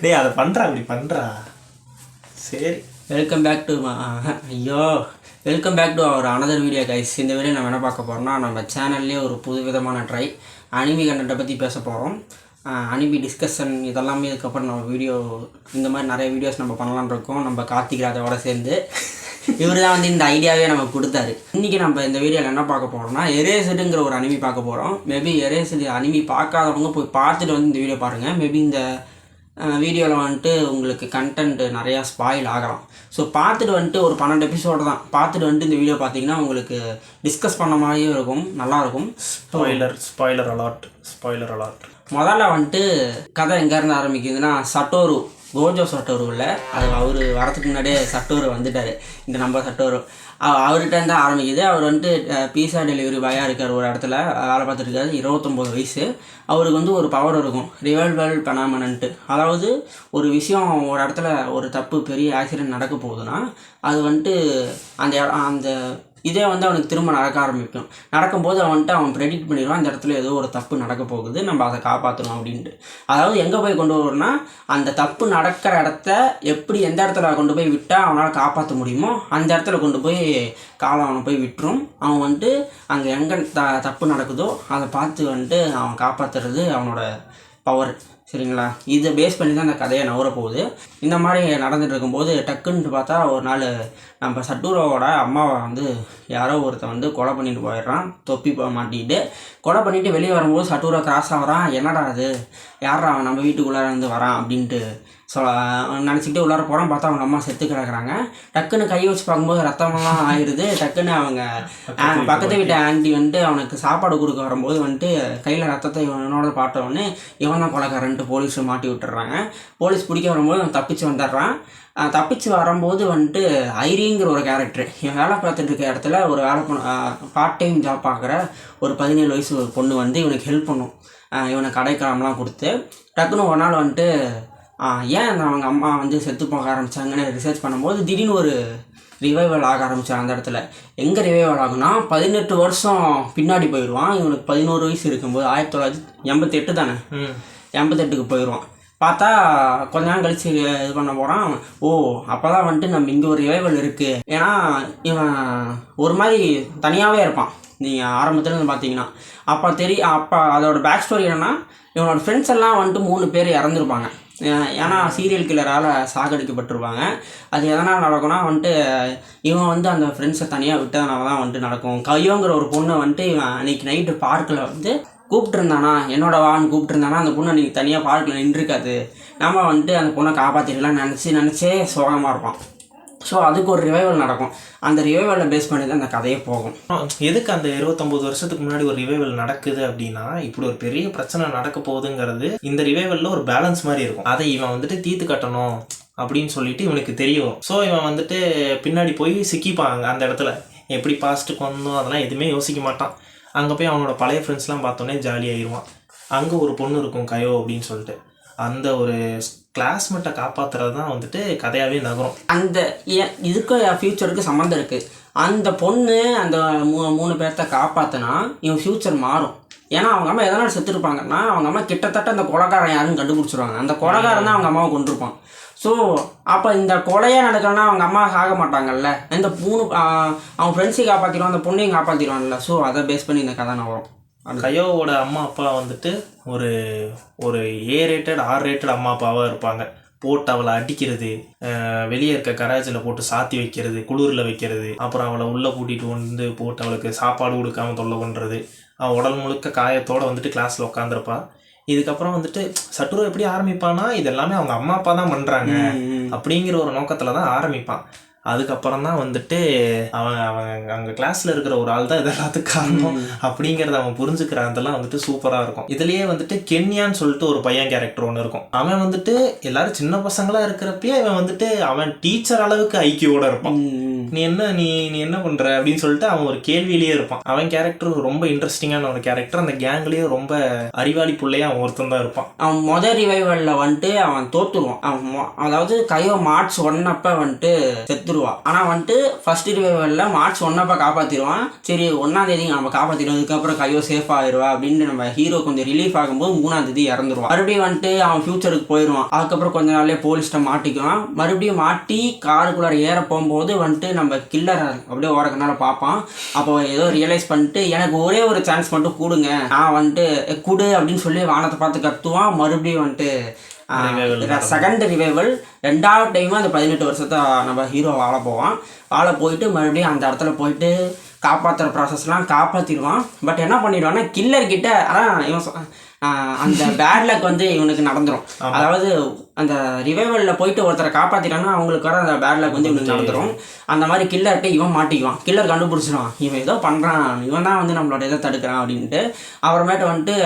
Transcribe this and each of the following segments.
டேய் அதை பண்ணுறா அப்படி பண்ணுறா. சரி, welcome back to our another video guys. இந்த வீடியோ நம்ம என்ன பார்க்க போகிறோம்னா, நம்ம சேனல்லே ஒரு புது விதமான அனிமி கண்டென்ட்டை பற்றி பேச போகிறோம். அனிமி டிஸ்கஷன் இதெல்லாமே இதுக்கப்புறம் நம்ம வீடியோ இந்த மாதிரி நிறைய வீடியோஸ் நம்ம பண்ணலான்னு இருக்கோம். நம்ம கார்த்திக் ராஜாவோட சேர்ந்து இவர் தான் வந்து இந்த ஐடியாவே நமக்கு கொடுத்தாரு. இன்றைக்கி நம்ம இந்த வீடியோவில் என்ன பார்க்க போகிறோம்னா, எரேஸ்டுங்கிற ஒரு அனிமி பார்க்க போகிறோம். மேபி எரேஸ்டு அனிமி பார்க்காதவங்க போய் பார்த்துட்டு வந்து இந்த வீடியோ பாருங்கள். மேபி இந்த வீடியோவில் வந்துட்டு உங்களுக்கு கண்டென்ட் நிறையா ஸ்பாயில் ஆகலாம். ஸோ பார்த்துட்டு வந்துட்டு ஒரு 12 எபிசோடு தான் பார்த்துட்டு வந்துட்டு இந்த வீடியோ பார்த்தீங்கன்னா உங்களுக்கு டிஸ்கஸ் பண்ண மாதிரியும் இருக்கும், நல்லாயிருக்கும். Spoiler alert. முதல்ல வந்துட்டு கதை எங்கேருந்து ஆரம்பிக்குதுன்னா, கோஜோ சட்டோரு இல்லை, அது அவர் வரத்துக்கு முன்னாடியே சட்டோரு வந்துட்டார். இந்த நம்ம சட்டோரு அவர்கிட்ட இருந்தால் ஆரம்பிக்குது. அவர் வந்துட்டு பீஸா டெலிவரி பாயாக இருக்கார், ஒரு இடத்துல வேலை பார்த்துருக்காரு. 29 வயசு. அவருக்கு வந்து ஒரு பவர் இருக்கும், ரிவல்வல் பெனாமனன்ட்டு. அதாவது ஒரு விஷயம், ஒரு இடத்துல ஒரு தப்பு, பெரிய ஆக்சிடென்ட் நடக்க போகுதுன்னா அது வந்துட்டு அந்த இதே வந்து அவனுக்கு திரும்ப நடக்க ஆரம்பிக்கும். நடக்கும்போது அவன் ப்ரெடிக்ட் பண்ணிடுவான், அந்த இடத்துல ஏதோ ஒரு தப்பு நடக்க போகுது, நம்ம அதை காப்பாற்றணும் அப்படின்ட்டு. அதாவது எங்கே போய் கொண்டு வரணும்னா, அந்த தப்பு நடக்கிற இடத்த எப்படி எந்த இடத்துல கொண்டு போய் விட்டால் அவனால் காப்பாற்ற முடியுமோ அந்த இடத்துல கொண்டு போய் காலம் அவனை போய் விட்டுரும். அவன் வந்துட்டு அங்கே எங்கே தப்பு நடக்குதோ அதை பார்த்து வந்துட்டு அவன் காப்பாற்றுறது அவனோட பவர். சரிங்களா? இதை பேஸ் பண்ணி தான் அந்த கதையை நவர போகுது. இந்த மாதிரி நடந்துட்டு இருக்கும்போது டக்குன்ட்டு பார்த்தா ஒரு நாள் நம்ம சட்டூரோவோட அம்மாவை வந்து யாரோ ஒருத்தன் வந்து கொலை பண்ணிட்டு போயிடுறான், தொப்பி மாட்டிக்கிட்டு. கொலை பண்ணிவிட்டு வெளியே வரும்போது சட்டூரோ கிராஸ் ஆகிறான். என்னடா அது, யாரா அவன் நம்ம வீட்டுக்குள்ளே இருந்து வரான் அப்படின்ட்டு நினச்சிக்கிட்டு உள்ளார போகிறான். பார்த்தா அவங்க அம்மா செத்து கிடக்குறாங்க. டக்குன்னு கை வச்சு பார்க்கும்போது ரத்தமெல்லாம் ஆயிடுது. டக்குன்னு அவங்க பக்கத்து வீட்டு ஆண்டி வந்துட்டு அவனுக்கு சாப்பாடு கொடுக்க வரும்போது வந்துட்டு கையில் ரத்தத்தை இவனோட பார்த்தவொடனே இவன் தான் கொலைக்காரன்ட்டு போலீஸை மாட்டி விட்டுறாங்க. போலீஸ் பிடிக்க வரும்போது அவன் தப்பிச்சு வந்துடுறான். தப்பிச்சு வரும்போது வந்துட்டு ஐரிங்கிற ஒரு கேரக்டர் இவன் வேலை பார்த்துட்டு இருக்க இடத்துல ஒரு பார்ட் டைம் ஜாப் பார்க்குற ஒரு 17 வயசு ஒரு பொண்ணு வந்து இவனுக்கு ஹெல்ப் பண்ணும். இவனை கடைக்காலம்லாம் கொடுத்து டக்குன்னு ஒரு நாள் வந்துட்டு ஏன் அவங்க அம்மா வந்து செத்து போக ஆரம்பித்தாங்கன்னு ரிசர்ச் பண்ணும்போது திடீர்னு ஒரு ரிவைவல் ஆக ஆரம்பித்தான். அந்த இடத்துல எங்கே ரிவைவல் ஆகுனா 18 வருஷம் பின்னாடி போயிடுவான். இவனுக்கு 11 வயசு இருக்கும்போது 1988 தானே, 88க்கு போயிடுவான். பார்த்தா கொஞ்ச நேரம் கழிச்சு இது பண்ண போகிறான். அப்போ தான் வந்துட்டு நம்ம இங்கே ஒரு ரிவைவல் இருக்குது. ஏன்னா இவன் ஒரு மாதிரி தனியாகவே இருப்பான். நீங்கள் ஆரம்பத்தில் பார்த்தீங்கன்னா அப்போ அதோட பேக் ஸ்டோரி என்னென்னா, இவனோட ஃப்ரெண்ட்ஸ் எல்லாம் வந்துட்டு 3 பேர் இறந்துருப்பாங்க. ஏன்னா சீரியல் கில்லரால் சாகடிக்கப்பட்டிருப்பாங்க. அது எதனால் நடக்கும்னா வந்துட்டு இவன் வந்து அந்த ஃப்ரெண்ட்ஸை தனியாக விட்டதுனால தான் வந்துட்டு நடக்கும். கையோங்கிற ஒரு பொண்ணை வந்துட்டு இவன் அன்றைக்கி நைட்டு பார்க்கில் வந்து கூப்பிட்டுருந்தானா, என்னோட வான்னு கூப்பிட்டுருந்தானா, அந்த பொண்ணு அன்றைக்கி தனியாக பார்க்கில் நின்றுருக்காது. நம்ம வந்துட்டு அந்த பொண்ணை காப்பாற்றிடலாம் நினச்சே சோகமாக இருப்பான். ஸோ அதுக்கு ஒரு ரிவைவல் நடக்கும். அந்த ரிவைவலை பேஸ் பண்ணி தான் அந்த கதையே போகும். எதுக்கு அந்த 29 வருஷத்துக்கு முன்னாடி ஒரு ரிவைவல் நடக்குது அப்படின்னா, இப்படி ஒரு பெரிய பிரச்சனை நடக்க போகுதுங்கிறது இந்த ரிவைவலில் ஒரு பேலன்ஸ் மாதிரி இருக்கும். அதை இவன் வந்துட்டு தீர்த்து கட்டணும் அப்படின்னு சொல்லிட்டு இவனுக்கு தெரியும். ஸோ இவன் வந்துட்டு பின்னாடி போய் சிக்கிப்பாங்க. அந்த இடத்துல எப்படி பாஸ்ட்டு கொண்டோம் அதெல்லாம் எதுவுமே யோசிக்க மாட்டான். அங்கே போய் அவனோட பழைய ஃப்ரெண்ட்ஸ்லாம் பார்த்தோன்னே ஜாலியாகிடுவான். அங்கே ஒரு பொண்ணு இருக்கும் கயோ அப்படின்னு சொல்லிட்டு, அந்த ஒரு கிளாஸ்மேட்டை காப்பாற்றுறது தான் வந்துட்டு கதையாகவே நகரும். அந்த இதுக்கும் ஃப்யூச்சருக்கு சம்மந்தம் இருக்குது. அந்த பொண்ணு அந்த 3 பேர்த்த காப்பாற்றினா இவன் ஃப்யூச்சர் மாறும். ஏன்னா அவங்க அம்மா எதனால் செத்துருப்பாங்கன்னா, அவங்க அம்மா கிட்டத்தட்ட அந்த கொலைக்காரன் யாருன்னு கண்டுபிடிச்சிருவாங்க. அந்த கொலைக்காரன் தான் அவங்க அம்மாவை கொண்டிருப்பான். ஸோ அப்போ இந்த கொலையே நடக்கணும்னா அவங்க அம்மா ஆக மாட்டாங்கல்ல. இந்த 3 அவன் ஃப்ரெண்ட்ஸையும் காப்பாற்றிடுவான், அந்த பொண்ணையும் காப்பாற்றிடுவான்ல. ஸோ அதை பேஸ் பண்ணி இந்த கதை நகரும். கயோவோட அம்மா அப்பா வந்துட்டு ஒரு A-rated R-rated அம்மா அப்பாவாக இருப்பாங்க. போட்டு அவளை அடிக்கிறது, வெளியே இருக்க கராஜில் போட்டு சாத்தி வைக்கிறது, குளிரில் வைக்கிறது, அப்புறம் அவளை உள்ளே கூட்டிகிட்டு வந்து போட்டு அவளுக்கு சாப்பாடு கொடுக்காம தொல்லை பண்ணுறது. அவள் உடல் முழுக்க காயத்தோடு வந்துட்டு கிளாஸில் உட்காந்துருப்பா. இதுக்கப்புறம் வந்துட்டு சட்டுரு எப்படி ஆரம்பிப்பான்னா, இது எல்லாமே அவங்க அம்மா அப்பா தான் பண்ணுறாங்க அப்படிங்கிற ஒரு நோக்கத்தில் தான் ஆரம்பிப்பான். அதுக்கப்புறம் தான் வந்துட்டு அவன் அங்கே கிளாஸில் இருக்கிற ஒரு ஆள் தான் இதெல்லாத்துக்கு காரணம் அப்படிங்கிறத அவன் புரிஞ்சுக்கிறான். அதெல்லாம் வந்துட்டு சூப்பராக இருக்கும். இதுலேயே வந்துட்டு கென்யான்னு சொல்லிட்டு ஒரு பையன் கேரக்டர் ஒன்று இருக்கும். அவன் வந்துட்டு எல்லாரும் சின்ன பசங்களாக இருக்கிறப்பயே அவன் வந்துட்டு அவன் டீச்சர் அளவுக்கு ஐக்கியோட இருப்பான். நீ என்ன பண்ணுற அப்படின்னு சொல்லிட்டு அவன் ஒரு கேள்வியிலேயே இருப்பான். அவன் கேரக்டர் ரொம்ப இன்ட்ரெஸ்டிங்கான ஒரு கேரக்டர். அந்த கேங்லேயே ரொம்ப அறிவாளி பிள்ளையா அவன் ஒருத்தன் தான் இருப்பான். அவன் ரிவைவலில் வந்துட்டு அவன் தோத்துருவான். அதாவது கயோ மார்ச் 1 அப்போ வந்துட்டு செத்து செத்துருவா. ஆனால் வந்துட்டு ஃபர்ஸ்ட் ரிவைவலில் மார்ச் 1 காப்பாற்றிடுவான். சரி 1ஆம் தேதி நம்ம காப்பாற்றிடுவோம், இதுக்கப்புறம் கையோ சேஃப் ஆயிடுவா அப்படின்னு நம்ம ஹீரோ கொஞ்சம் ரிலீஃப் ஆகும்போது 3ஆம் தேதி இறந்துருவான். மறுபடியும் வந்துட்டு அவன் ஃபியூச்சருக்கு போயிடுவான். அதுக்கப்புறம் கொஞ்ச நாள்லேயே போலீஸ்ட்ட மாட்டிக்குவான். மறுபடியும் மாட்டி காருக்குள்ளார ஏற போகும்போது வந்துட்டு நம்ம கில்லர் அப்படியே ஓரக்கனால பார்ப்பான். அப்போ ஏதோ ரியலைஸ் பண்ணிட்டு எனக்கு ஒரே ஒரு சான்ஸ் மட்டும் கொடுங்க, நான் வந்துட்டு கொடு அப்படின்னு சொல்லி வானத்தை பார்த்து கத்துவான். மறுபடியும் வந்துட்டு செகண்ட் ரிவைவல் 2வது டைமும் அந்த 18 வருஷத்தை நம்ம ஹீரோ வாழ போயிட்டு மறுபடியும் அந்த இடத்துல போயிட்டு காப்பாற்றுற ப்ராசஸ்லாம் காப்பாற்றிடுவான். பட் என்ன பண்ணிடுவான்னா கில்லர்கிட்ட அதான் இவன் அந்த பேட் லக் வந்து இவனுக்கு நடந்துடும். அதாவது அந்த ரிவைவலில் போயிட்டு ஒருத்தரை காப்பாற்றிட்டாங்கன்னா அவங்களுக்கு வர அந்த பேட் லக் வந்து இவனுக்கு நடந்துடும். அந்த மாதிரி கில்லர்கிட்ட இவன் மாட்டிக்குவான். கில்லர் கண்டுபிடிச்சிடுவான், இவன் ஏதோ பண்ணுறான், இவன் தான் வந்து நம்மளோட இதை தடுக்கிறான் அப்படின்ட்டு. அப்புறமேட்டு வந்துட்டு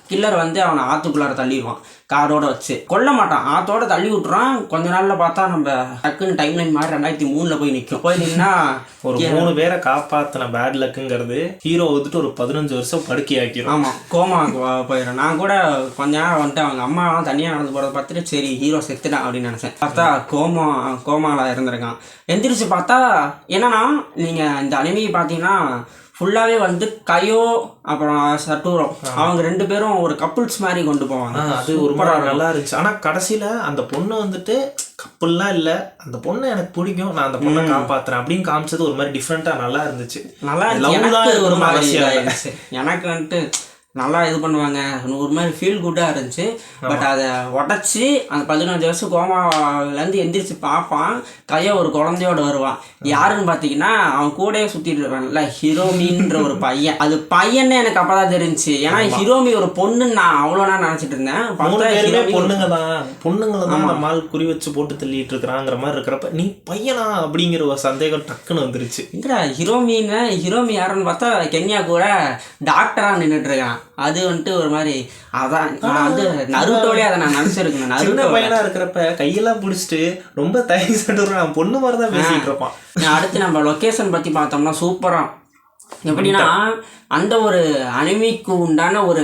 கில்லர் வந்து அவனை ஆற்றுக்குள்ளார தள்ளிடுவான். காரோட வச்சு கொல்ல மாட்டான், ஆத்தோட தள்ளி விட்டுறான். கொஞ்ச நாளில் பார்த்தா நம்ம டக்குன்னு டைம் லைன் மாதிரி 2003 போய் நிற்கும். போய் நின்னா ஒரு 3 பேரை காப்பாற்றின பேட் லக்குங்கிறது ஹீரோ வந்துட்டு ஒரு 15 வருஷம் படுக்கை ஆக்கிடும். ஆமாம், கோமா போயிடும். நான் கூட கொஞ்ச நேரம் வந்துட்டு அவங்க அம்மா தனியாக நடந்து போகிறத பார்த்துட்டு சரி ஹீரோ செத்துட்டான் அப்படின்னு நினச்சேன். பார்த்தா கோமாவில் இருந்திருக்கான். எந்திரிச்சு பார்த்தா என்னன்னா, நீங்கள் இந்த அனிமையை பார்த்தீங்கன்னா ஃபுல்லாகவே வந்து கையோ அப்புறம் சட்டூரோ அவங்க 2 பேரும் ஒரு கப்புள்ஸ் மாதிரி கொண்டு போவாங்க. அது ஒரு மாதிரி நல்லா இருந்துச்சு. ஆனால் கடைசியில் அந்த பொண்ணு வந்துட்டு கப்புல்லாம் இல்லை, அந்த பொண்ணு எனக்கு பிடிக்கும், நான் அந்த பொண்ணை காப்பாற்றுறேன் அப்படின்னு காமிச்சது ஒரு மாதிரி டிஃப்ரெண்ட்டாக நல்லா இருந்துச்சு. நல்லா இருந்துச்சு. ஒரு மாதிரி இருந்துச்சு எனக்கு வந்துட்டு நல்லா இது பண்ணுவாங்க, ஒரு மாதிரி ஃபீல் குட்டாக இருந்துச்சு. பட் அதை உடச்சி அந்த 15 வருஷம் கோமாவிலேருந்து எந்திரிச்சு பார்ப்பான். கையை ஒரு குழந்தையோட வருவான். யாருன்னு பார்த்தீங்கன்னா அவன் கூடயே சுற்றிட்டு இருப்பான்ல ஹிரோமின்ற ஒரு பையன். அது பையன்னு எனக்கு அப்போ தான் தெரிஞ்சிச்சு. ஏன்னா ஹிரோமி ஒரு பொண்ணுன்னு நான் அவ்வளோ நான் நினச்சிட்டு இருந்தேன். பொண்ணுங்களை தான் நம்மால் குறி வச்சு போட்டு தள்ளிட்டு இருக்கிறாங்கிற மாதிரி இருக்கிறப்ப நீ பையனா அப்படிங்கிற ஒரு சந்தேகம் டக்குன்னு வந்துருச்சு. இல்லை ஹிரோமி யாருன்னு பார்த்தா கென்யா கூட டாக்டராக நின்றுட்டு இருக்கான். அது வந்துட்டு ஒரு மாதிரி அதான் நான் வந்து நருட்டோலே அதை நான் நினச்சிருக்கேன். சின்ன பையனா இருக்கிறப்ப கையெல்லாம் பிடிச்சிட்டு ரொம்ப தயவு சென்று நான் பொண்ணு மாதிரி தான் பேசிட்டு இருப்பான். அடுத்து நம்ம லொக்கேஷன் பற்றி பார்த்தோம்னா சூப்பராக எப்படின்னா அந்த ஒரு அனிமிக்கு உண்டான ஒரு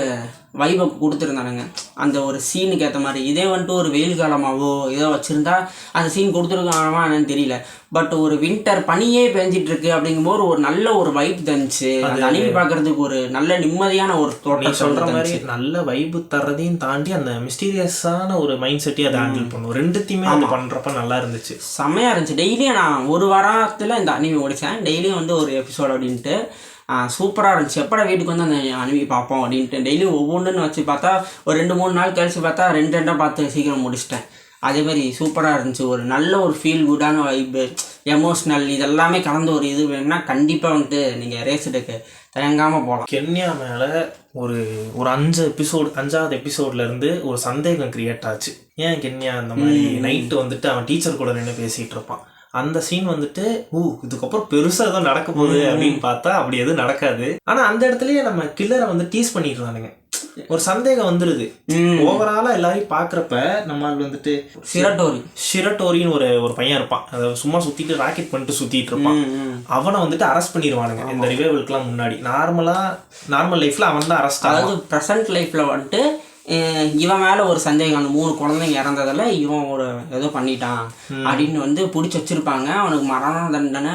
வைபை கொடுத்துருந்தானுங்க. அந்த ஒரு சீனுக்கு ஏற்ற மாதிரி. இதே வந்துட்டு ஒரு வெயில் காலமாகவோ ஏதோ வச்சுருந்தா அந்த சீன் கொடுத்துருக்கானமா என்னன்னு தெரியல. பட் ஒரு வின்டர் பனியே பெஞ்சிட்டு இருக்கு அப்படிங்கும்போது ஒரு நல்ல ஒரு வைப் தந்துச்சு. அந்த அனிமி பார்க்கறதுக்கு ஒரு நல்ல நிம்மதியான ஒரு தோட்டம் சொல்கிற மாதிரி நல்ல வைப்பு தர்றதையும் தாண்டி அந்த மிஸ்டீரியஸான ஒரு மைண்ட் செட்டையும் அதை ஹேண்டில் பண்ணுவோம். ரெண்டுத்தையுமே அது பண்ணுறப்ப நல்லா இருந்துச்சு, செம்மையாக இருந்துச்சு. டெய்லியும் நான் ஒரு வாரத்தில் இந்த அனிமி ஓடிச்சேன். டெய்லியும் வந்து ஒரு எபிசோட் அப்படின்ட்டு சூப்பராக இருந்துச்சு. எப்படா வீட்டுக்கு வந்து அந்த அனிமி பார்ப்போம் அப்படின்ட்டு டெய்லியும் ஒவ்வொன்றுன்னு வச்சு பார்த்தா ஒரு 2-3 நாள் கழிச்சு பார்த்தா 2 பார்த்து சீக்கிரம் முடிச்சிட்டேன். அதேமாதிரி சூப்பராக இருந்துச்சு. ஒரு நல்ல ஒரு ஃபீல் குட்டான வைப்பு, எமோஷ்னல் இதெல்லாமே கலந்து ஒரு இது வேணும்னா கண்டிப்பாக வந்துட்டு நீங்கள் ரேஸ்டுக்கு தயங்காமல் போகலாம். கென்யா மேலே ஒரு 5வது எபிசோட்லேருந்து ஒரு சந்தேகம் கிரியேட் ஆச்சு. ஏன் கென்யா அந்த மாதிரி நைட்டு வந்துட்டு அவன் டீச்சர் கூட நின்று பேசிகிட்டு இருப்பான். அந்த சீன் வந்துட்டு இதுக்கப்புறம் பெருசாக ஏதோ நடக்க போகுது அப்படின்னு பார்த்தா அப்படி எதுவும் நடக்காது. ஆனால் அந்த இடத்துலயே நம்ம கில்லரை வந்து டீஸ் பண்ணிட்டு இருந்தானுங்க. ஒரு சந்தேகம் வந்துருது. ஓவராலா எல்லாரையும் பாக்குறப்ப நம்மளால வந்துட்டு ஷிரட்டோரின்னு ஒரு பையன் இருப்பான். அதை சும்மா சுத்திட்டு ராக்கெட் பண்ணிட்டு சுத்திட்டு இருப்பான். அவனை வந்துட்டு அரெஸ்ட் பண்ணிடுவானுங்க இந்த ரிவைவலுக்குலாம் முன்னாடி. நார்மல் லைஃப்ல அவன் தான் அரெஸ்ட். அதாவது ப்ரெசன்ட் லைஃப்ல வந்துட்டு இவன் மேலே ஒரு சந்தேகம், அந்த 3 குழந்தைங்க இறந்ததில் இவன் ஒரு ஏதோ பண்ணிட்டான் அப்படின்னு வந்து பிடிச்சி வச்சுருப்பாங்க. அவனுக்கு மரண தண்டனை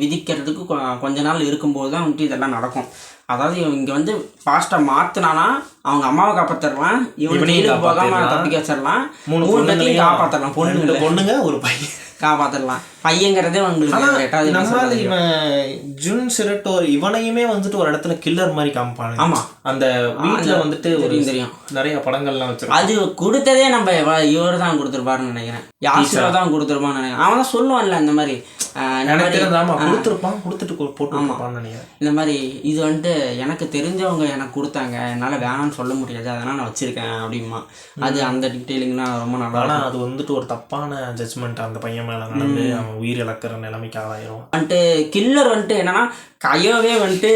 விதிக்கிறதுக்கு கொஞ்ச நாள் இருக்கும்போது தான் வந்துட்டு இதெல்லாம் நடக்கும். அதாவது இங்கே வந்து ஃபாஸ்ட்டாக மாற்றினானா அவங்க அம்மாவை காப்பாற்றிடலாம், இவனையும் போகாமல் தப்பிக்க வச்சிடலாம், 3 பேர்த்தையும் காப்பாற்றிடலாம். பொண்ணுங்க ஒரு பையன் காப்பாற்றிடலாம். பையங்கிறதே உங்களுக்கு நம்மளால இவன் ஜுன் ஷிரட்டோரி இவனையுமே வந்துட்டு ஒரு இடத்துல கில்லர் மாதிரி காமிப்பாங்க. ஆமா, அந்த வீட்டில் வந்துட்டு தெரியும் நிறைய படங்கள்லாம் வச்சிருக்கோம். அது கொடுத்ததே நம்ம இவர் தான் கொடுத்துருப்பாருன்னு நினைக்கிறேன். யாசிரோ தான் கொடுத்துருப்பான்னு நினைக்கிறேன். அவன் தான் சொல்லுவான்ல இந்த மாதிரி கொடுத்துருப்பான், கொடுத்துட்டு போட்டுருப்பான்னு நினைக்கிறேன். இந்த மாதிரி இது வந்துட்டு எனக்கு தெரிஞ்சவங்க எனக்கு கொடுத்தாங்க, என்னால் வேணாம்னு சொல்ல முடியாது, அதனால் நான் வச்சிருக்கேன் அப்படிமா. அது அந்த டீட்டெயிலிங்னா ரொம்ப நல்லா. ஆனால் அது வந்துட்டு ஒரு தப்பான ஜட்ஜ்மெண்ட் அந்த பையன் மேலே நடந்து அவன் உயிர் இழக்கிற நிலைமைக்கு ஆளாயிரும். வந்துட்டு கில்லர் வந்துட்டு என்னன்னா கையோவே வந்துட்டு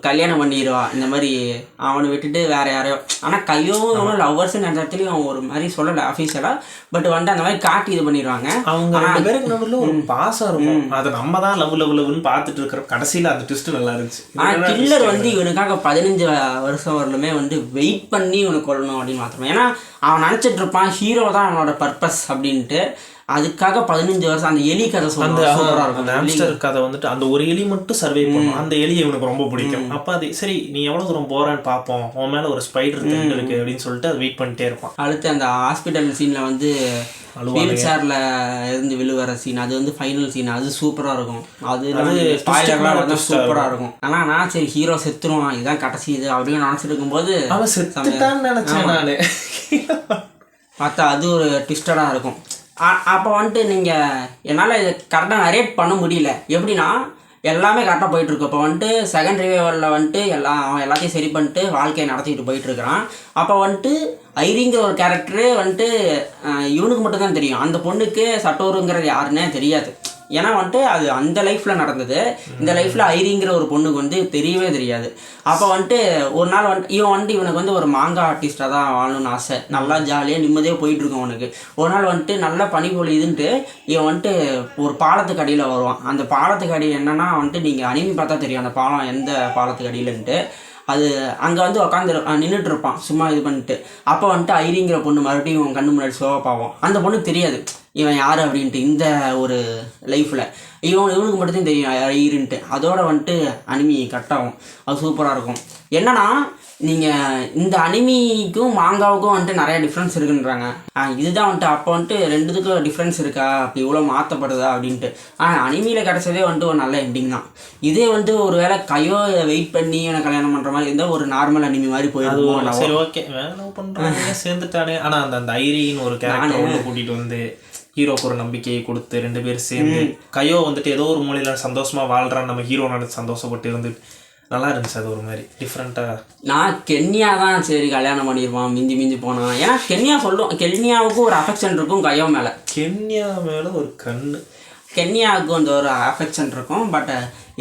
கல்யாணம் பண்ணிடுவா இந்த மாதிரி அவனை விட்டுட்டு வேற யாரையோ. ஆனால் கையோவும் லவ்வர்ஸ் அந்த இடத்துலையும் அவன் ஒரு மாதிரி சொல்லலை அஃபீஷியலா. பட் வந்துட்டு அந்த மாதிரி காட்டி இது பண்ணிடுவாங்க. அவங்க 2 பேருக்கு நடுவில் ஒரு பாசம் இருக்கும். அதை நம்ம தான் லவ்னு பார்த்துட்டு இருக்கிற கடைசியில் அந்த ட்விஸ்ட் நல்லா இருந்துச்சு. ஆனால் கில்லர் வந்து இவனுக்காக 15 வருஷம் வரலுமே வந்து வெயிட் பண்ணி இவனை கொள்ளணும் அப்படின்னு மாத்திரமே. ஏன்னா அவன் நினச்சிட்டு இருப்பான் ஹீரோ தான் அவனோட பர்பஸ் அப்படின்ட்டு. அதுக்காக 15 வருஷம் அந்த எலி கதை சொல்லுவாங்க, சூப்பரா இருக்கும். அந்த ஹாம்ஸ்டர் கதை வந்துட்டு அந்த ஒரு எலி மட்டும் சர்வே பண்ணும். அந்த எலி இவனுக்கு ரொம்ப பிடிக்கும். அப்ப அது சரி நீ எவ்வளவு தூரம் போறான்னு பாப்போம், உன் மேல ஒரு ஸ்பைடர் த்ரெட் இருக்கு அப்படின்னு சொல்லிட்டு அது வெயிட் பண்ணிட்டே இருப்பான். அடுத்து அந்த ஹாஸ்பிட்டல் சீன்ல வந்து வீல் சேர்ல இருந்து விழுவற சீன், அது வந்து ஃபைனல் சீன், அது சூப்பரா இருக்கும். அது ஸ்பாயிலர்லாம் வந்து சூப்பரா இருக்கும். ஆனா நான் சரி ஹீரோ செத்துருவான், இதுதான் கடைசி இது அப்படின்னு நினைச்சிட்டு இருக்கும்போது அவன் செத்துட்டான்னு நினைச்சேன் நானு. பார்த்தா அது ஒரு ட்விஸ்டடா இருக்கும். அப்போ வந்துட்டு நீங்கள் என்னால் இது கரெக்டாக நரேட் பண்ண முடியல. எப்படின்னா எல்லாமே கரெக்டாக போயிட்டுருக்கு. இப்போ வந்துட்டு செகண்ட் ரிவைவலில் வந்துட்டு அவன் எல்லாத்தையும் சரி பண்ணிட்டு வாழ்க்கையை நடத்திட்டு போயிட்டுருக்கிறான். அப்போ வந்துட்டு ஐரிங்கிற ஒரு கேரக்டரே வந்துட்டு இவனுக்கு மட்டும்தான் தெரியும். அந்த பொண்ணுக்கு சட்டோருங்கிறது யாருன்னே தெரியாது. ஏன்னா வந்துட்டு அது அந்த லைஃப்பில் நடந்தது. இந்த லைஃப்பில் ஐரிங்கிற ஒரு பொண்ணுக்கு வந்து தெரியவே தெரியாது. அப்போ வந்துட்டு ஒரு நாள் இவனுக்கு வந்து ஒரு மாங்கா ஆர்டிஸ்டாக தான் வாழணும்னு ஆசை. நல்லா ஜாலியாக நிம்மதியாக போயிட்டுருக்கோம் அவனுக்கு. ஒரு நாள் வந்துட்டு நல்லா பனி பொழியுதுன்ட்டு இவன் வந்துட்டு ஒரு பாலத்துக்கு அடியில் வருவான். அந்த பாலத்துக்கு அடி என்னன்னா வந்துட்டு நீங்கள் அனிமி பார்த்தா தெரியும் அந்த பாலம் எந்த பாலத்துக்கு அடியிலன்ட்டு. அது அங்கே வந்து உட்காந்து நின்றுட்டு இருப்பான் சும்மா இது பண்ணிட்டு. அப்போ வந்துட்டு ஐரிங்கிற பொண்ணு மறுபடியும் இவன் கண்ணு முன்னாடி சோகப்பாவும். அந்த பொண்ணுக்கு தெரியாது இவன் யார் அப்படின்ட்டு. இந்த ஒரு லைஃப்பில் இவனுக்கு மட்டும்தான் தெரியும் ஐரின்ட்டு. அதோட வந்துட்டு அனிமி கட் ஆகும். அது சூப்பராக இருக்கும். என்னன்னா நீங்கள் இந்த அனிமிக்கும் மாங்காவுக்கும் வந்துட்டு நிறைய டிஃப்ரென்ஸ் இருக்குன்றாங்க. இதுதான் வந்துட்டு அப்போ வந்துட்டு ரெண்டுத்துக்கும் டிஃப்ரென்ஸ் இருக்கா, அப்படி இவ்வளோ மாற்றப்படுதா அப்படின்ட்டு. அனிமியில் கிடச்சதே வந்துட்டு ஒரு நல்ல எண்டிங் தான். இதே வந்து ஒரு வேளை கையோ வெயிட் பண்ணி எனக்கு கல்யாணம் பண்ணுற மாதிரி இருந்தால் ஒரு நார்மல் அனிமி மாதிரி போயிருக்கும். சரி ஓகே வேலை பண்ணுறாங்க சேர்ந்துட்டானே. ஆனால் அந்த ஐரின்னு ஒரு கேரக்டர் கூட்டிகிட்டு வந்து ஹீரோக்கு ஒரு நம்பிக்கையை கொடுத்து 2 பேரும் சேர்ந்து கையோ வந்துட்டு ஏதோ ஒரு மூலையில சந்தோஷமா வாழ்றான்னு நம்ம ஹீரோ நடந்து சந்தோஷப்பட்டு இருந்து நல்லா இருந்துச்சு. அது ஒரு மாதிரி டிஃப்ரெண்ட்டாக. நான் கென்யா தான் சரி கல்யாணம் பண்ணிடுவான் மிஞ்சி போனான். ஏன்னா கென்யாவுக்கும் ஒரு அஃபெக்ஷன் இருக்கும் கையோ மேலே. கென்யா மேலே ஒரு கண்ணு. கென்யாவுக்கு வந்து ஒரு அஃபெக்ஷன் இருக்கும். பட்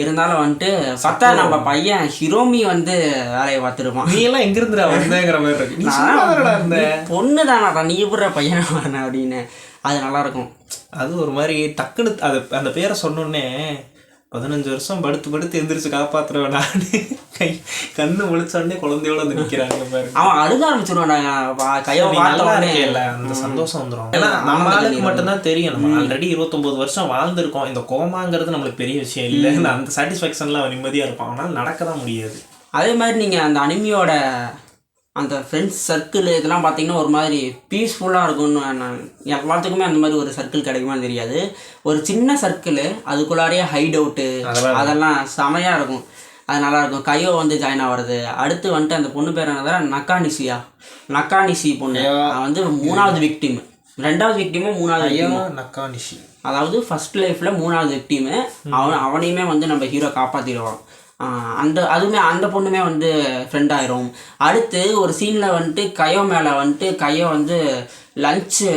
இருந்தாலும் வந்துட்டு பார்த்தா நம்ம பையன் ஹிரோமி வந்து வேலையை பார்த்துருப்பான். நீ எல்லாம் எங்கிருந்துடா வந்தேங்கிற மாதிரி இருக்கு. பொண்ணு தானா நீ எப்படி பையனை வரணும் அப்படின்னு. அது நல்லாயிருக்கும். அது ஒரு மாதிரி டக்குன்னு அது அந்த பேரை சொன்னோடனே 15 வருஷம் படுத்து எந்திரிச்சு காப்பாத்துறவன் நான். கண்ணு முழிச்சோடனே குழந்தையோட வந்து நிற்கிறாங்க பாரு. அவன் அழுக ஆரம்பிச்சிருவான். கையோ இல்ல அந்த சந்தோஷம் வந்துடும். ஏன்னா நம்ம ஆளுக்கு மட்டும்தான் தெரியும். நம்ம ஆல்ரெடி 29 வருஷம் வாழ்ந்துருக்கோம். இந்த கோமாங்கிறது நம்மளுக்கு பெரிய விஷயம் இல்லை. அந்த சாட்டிஸ்ஃபேக்ஷன்ல அவன் நிம்மதியா இருப்பான். அவனால் நடக்க தான் முடியாது. அதே மாதிரி நீங்க அந்த அனிமியோட அந்த ஃப்ரெண்ட்ஸ் சர்க்கிள் இதெல்லாம் பார்த்தீங்கன்னா ஒரு மாதிரி பீஸ்ஃபுல்லாக இருக்கும்னு எல்லாத்துக்குமே அந்த மாதிரி ஒரு சர்க்கிள் கிடைக்குமான்னு தெரியாது. ஒரு சின்ன சர்க்கிள் அதுக்குள்ளாரையே ஹைட் அவுட்டு அதெல்லாம் செமையாக இருக்கும். அது நல்லாயிருக்கும். கையோ வந்து ஜாயின் ஆகிறது. அடுத்து வந்துட்டு அந்த பொண்ணு பேர் என்னதா நக்கானிசி பொண்ணு. வந்து 3வது விக்டிம். 2வது விக்டிமும் 3வது விக்டிமும் நக்கானிஷி. அதாவது ஃபர்ஸ்ட் லைஃப்பில் 3வது விக்டிமு. அவனையுமே வந்து நம்ம ஹீரோ காப்பாற்றிடுவான். அதுவுமே அந்த பொண்ணுமே வந்து ஃப்ரெண்ட் ஆயிரும். அடுத்து ஒரு சீனில் வந்துட்டு கையோ மேலே வந்துட்டு கையோ வந்து லஞ்சு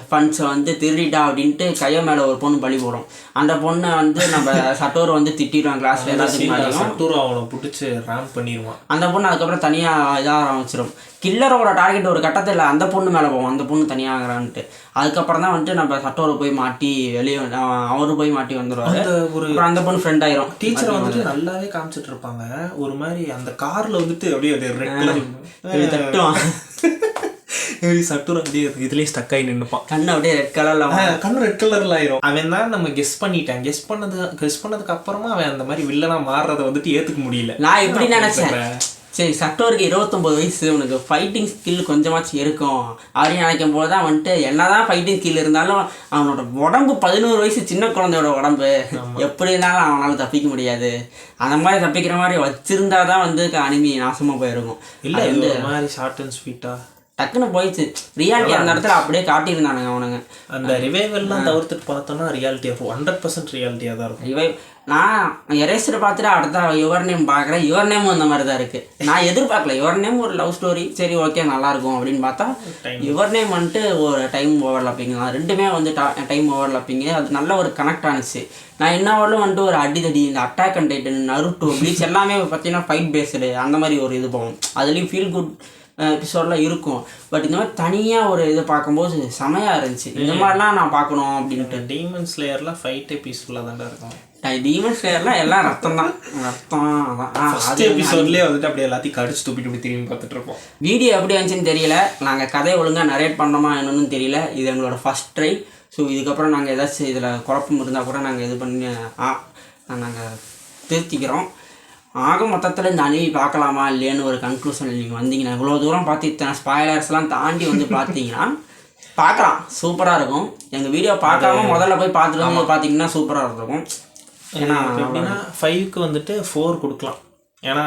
ஃபண்ட்ஸை வந்து திருடிட்டா அப்படின்ட்டு கையோ மேலே ஒரு பொண்ணு பழி போடும். அந்த பொண்ணை வந்து நம்ம சட்டோர் வந்து திட்டிடுவான் கிளாஸில் எல்லாத்துக்கும். சட்டோர் அவனை பிடிச்சி ரேம்ப் பண்ணிடுவான். அந்த பொண்ணு அதுக்கப்புறம் தனியாக இதாக ஆரம்பிச்சிடும். கில்லரோட டார்கெட் ஒரு கட்டத்தில் அந்த பொண்ணு மேலே போவோம். அந்த பொண்ணு தனியாகிறான்ட்டு. அதுக்கப்புறம் தான் வந்துட்டு நம்ம சட்டோரை போய் மாட்டி வெளியே அவரு போய் மாட்டி வந்துடுவாரு. அப்புறம் அந்த பொண்ணு ஃப்ரெண்ட் ஆயிரும். டீச்சரை வந்துட்டு நல்லாவே காமிச்சிட்டு இருப்பாங்க. ஒரு மாதிரி அந்த காரில் வந்துட்டு அப்படியே ரெட் கலர் தட்டுவான். சட்டூர் அப்படியே இதுலேயே ஸ்டக் ஆகி நின்றுப்பான். கண்ணு அப்படியே ரெட் கலர்ல ஆயிரும். அவன் தான் நம்ம கெஸ் பண்ணதுக்கு அப்புறமா அவன் அந்த மாதிரி வில்லனா மாறுறத வந்துட்டு ஏத்துக்க முடியல. நான் எப்படி நினைச்சேன் சரி சட்டோருக்கு 29 வயசு உனக்கு ஃபைட்டிங் ஸ்கில் கொஞ்சமாச்சும் இருக்கும் அப்படின்னு நினைக்கும் போது தான் வந்துட்டு என்னதான் ஃபைட்டிங் ஸ்கில் இருந்தாலும் அவனோட உடம்பு 11 வயசு சின்ன குழந்தையோட உடம்பு. எப்படி இருந்தாலும் அவனால் தப்பிக்க முடியாது. அந்த மாதிரி தப்பிக்கிற மாதிரி வச்சிருந்தா தான் வந்து அனிமி நாசமாக போயிருக்கும். இல்லை இந்த மாதிரி ஷார்ட் அண்ட் ஸ்வீட்டா டக்குன்னு போயிடுச்சு. ரியாலிட்டி அந்த இடத்துல அப்படியே காட்டியிருந்தானுங்க அவனுங்க. அந்த ரிவைவெல்லாம் தவிர்த்துட்டு பார்த்தோன்னா ரியாலிட்டியாக 100% ரியாலிட்டியாக தான் இருக்கும். நான் எரேசர் பார்த்துட்டு அடுத்த யுவர் நேம் பார்க்குறேன். யுவர் நேமும் அந்த மாதிரி தான் இருக்குது. நான் எதிர்பார்க்கல யுவர் நேம் ஒரு லவ் ஸ்டோரி சரி ஓகே நல்லாயிருக்கும் அப்படின்னு பார்த்தா யுவர் நேம் வந்துட்டு ஒரு டைம் ஓவர்லாப்பிங் தான். ரெண்டுமே வந்து டைம் ஓவர்லாப்பிங்கு. அது நல்ல ஒரு கனெக்ட் ஆனிச்சு. நான் என்ன வரலும் வந்துட்டு ஒரு அடிதடி இந்த attack and Titan Naruto bleach எல்லாமே பார்த்தீங்கன்னா ஃபைட் பேஸ்டு அந்த மாதிரி ஒரு இது போகும். அதுலேயும் ஃபீல் குட் எபிசோடெலாம் இருக்கும். பட் இந்த மாதிரி தனியாக ஒரு இதை பார்க்கும்போது செமையாக இருந்துச்சு. இந்த மாதிரிலாம் நான் பார்க்கணும் அப்படின்ட்டு. டீமன் ஸ்லேயர்லாம் ஃபைட்டே பீஸ்ஃபுல்லாக தான்டா இருக்கும். டீமன் ஸ்லேயர்லாம் எல்லாம் ரத்தம் தான், ரத்தம் தான். அது எபிசோட்லேயே வந்துட்டு அப்படியே எல்லாத்தையும் கடிச்சு துப்பிட்டு இப்படி திரும்பி பார்த்துட்டு இருப்போம். வீடியோ எப்படி வந்துச்சுன்னு தெரியல, நாங்கள் கதையை ஒழுங்காக நரேட் பண்ணோமா என்னன்னு தெரியல. இது எங்களோட ஃபஸ்ட் ட்ரை. ஸோ இதுக்கப்புறம் நாங்கள் ஏதாச்சும் இதில் குழப்பம் இருந்தால் கூட நாங்கள் இது பண்ணி நாங்கள் திருத்திக்கிறோம். ஆக மொத்தத்தில் இந்த அணிவி பார்க்கலாமா இல்லையான்னு ஒரு கன்க்ளூஷன் நீங்கள் வந்தீங்கன்னா, இவ்வளோ தூரம் பார்த்து இத்தனை ஸ்பாய்லர்ஸ்லாம் தாண்டி வந்து பார்த்தீங்கன்னா பார்க்கலாம், சூப்பராக இருக்கும். எங்கள் வீடியோ பார்க்காம முதல்ல போய் பார்த்துட்டு வந்து பார்த்தீங்கன்னா சூப்பராக இருக்கும். ஏன்னா எப்படின்னா 5க்கு வந்துட்டு 4 கொடுக்கலாம். ஏன்னா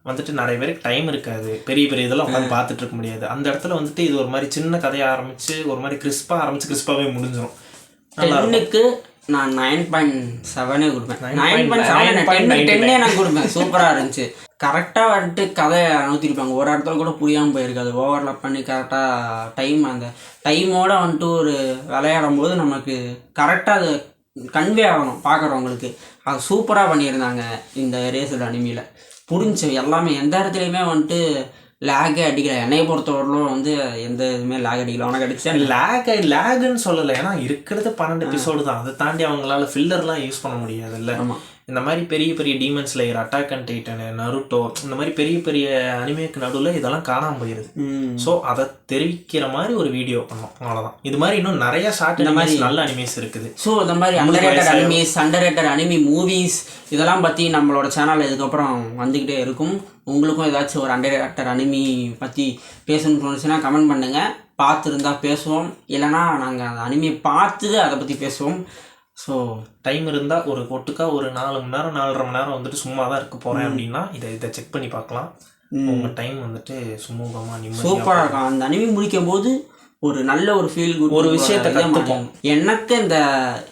வந்துட்டு நிறைய பேருக்கு டைம் இருக்காது, பெரிய பெரிய இதெல்லாம் உட்காந்து பார்த்துட்டு இருக்க முடியாது. அந்த இடத்துல வந்துட்டு இது ஒரு மாதிரி சின்ன கதையை ஆரம்பிச்சு ஒரு மாதிரி கிறிஸ்பாகவே முடிஞ்சிடும். 10க்கு நான் 9.7 கொடுப்பேன். 9.7 நான் கொடுப்பேன். சூப்பராக இருந்துச்சு. கரெக்டாக வந்துட்டு கதையை நூற்றிருப்பாங்க. ஒரு இடத்துல கூட புரியாமல் போயிருக்காது. ஓவர்லாப் பண்ணி கரெக்டாக அந்த டைமோடு வந்துட்டு ஒரு விளையாடும் போது நமக்கு கரெக்டாக அது கன்வே ஆகணும் பார்க்குறவங்களுக்கு. அது சூப்பராக பண்ணியிருந்தாங்க இந்த ரேசோட அனிமியில். புரிஞ்சு எல்லாமே எந்த இடத்துலையுமே வந்துட்டு லேகே அடிக்கல. என்னையை பொறுத்தவரையிலும் வந்து எந்த இதுவுமே லேக் அடிக்கல. உனக்கு அடிச்சா லேகுன்னு சொல்லலை, ஏன்னா இருக்கிறது 12 எபிசோடு தான். அதை தாண்டி அவங்களால ஃபில்லர்லாம் யூஸ் பண்ண முடியாது இல்லை. இந்த மாதிரி பெரிய பெரிய demon slayer, attack and Titan, Naruto, இந்த மாதிரி பெரிய பெரிய அனிமேக்கு நடுவில் இதெல்லாம் காணாமல் போயிருது. ஸோ அதை தெரிவிக்கிற மாதிரி ஒரு வீடியோ பண்ணோம், அவ்வளோதான். இது மாதிரி இன்னும் நிறைய ஷார்ட் இந்த மாதிரி நல்ல அனிமேஸ் இருக்குது. ஸோ இந்த மாதிரி அண்டர்ரேட்டட் அனிமி மூவிஸ் இதெல்லாம் பற்றி நம்மளோட சேனல் இதுக்கப்புறம் வந்துக்கிட்டே இருக்கும். உங்களுக்கும் ஏதாச்சும் ஒரு அண்டர்ரேட்டட் அனிமி பற்றி பேசணும்னு தோணுச்சுன்னா கமெண்ட் பண்ணுங்கள். பார்த்துருந்தா பேசுவோம், இல்லைனா நாங்கள் அந்த அனிமியை பார்த்துட்டு அதை பற்றி பேசுவோம். ஸோ டைம் இருந்தால் ஒரு ஒட்டுக்கா ஒரு 4 மணி நேரம் 4.5 மணி நேரம் வந்துட்டு சும்மா தான் இருக்க போகிறேன் அப்படின்னா இதை செக் பண்ணி பார்க்கலாம். உங்கள் டைம் வந்துட்டு சுமூகமாக சூப்பராக இருக்கும். அந்த அனிமி முடிக்கும் போது ஒரு நல்ல ஒரு ஃபீல் குட் ஒரு விஷயத்தை கற்றுப்போம். எனக்கு இந்த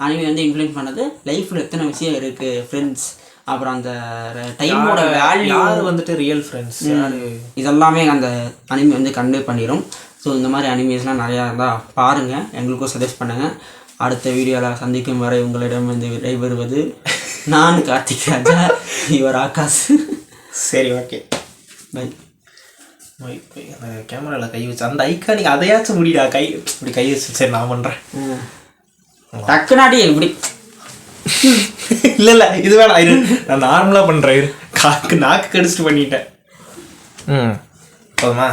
அனிமி வந்து இன்ஃப்ளூயன்ஸ் பண்ணது லைஃப்பில் எத்தனை விஷயம் இருக்குது, ஃப்ரெண்ட்ஸ், அப்புறம் அந்த டைமோட வேல்யூ, யார் வந்துட்டு ரியல் ஃப்ரெண்ட்ஸ், இதெல்லாமே அந்த அனிமி வந்து கன்வே பண்ணிடும். ஸோ இந்த மாதிரி அனிமீஸ்லாம் நிறையா இருந்தால் பாருங்கள், எங்களுக்கும் சஜஸ்ட் பண்ணுங்கள். அடுத்த வீடியோவில் சந்திக்கும் வரை உங்களிடம் வந்து விடைபெறுவது நான் கார்த்திக் ராஜா, இவர் ஆகாஷ். சரி, ஓகே, பை. அந்த கேமராவில் கை வச்சு அந்த ஐக்கானிக் அதையாச்சும் முடியா, இப்படி கை வச்சு. சரி, நான் பண்ணுறேன். டக்குனாடி எப்படி இல்லை இது வேணாம், நான் நார்மலாக பண்ணுறேன். நாக்கு கடிச்சிட்டு பண்ணிட்டேன். போதுமா?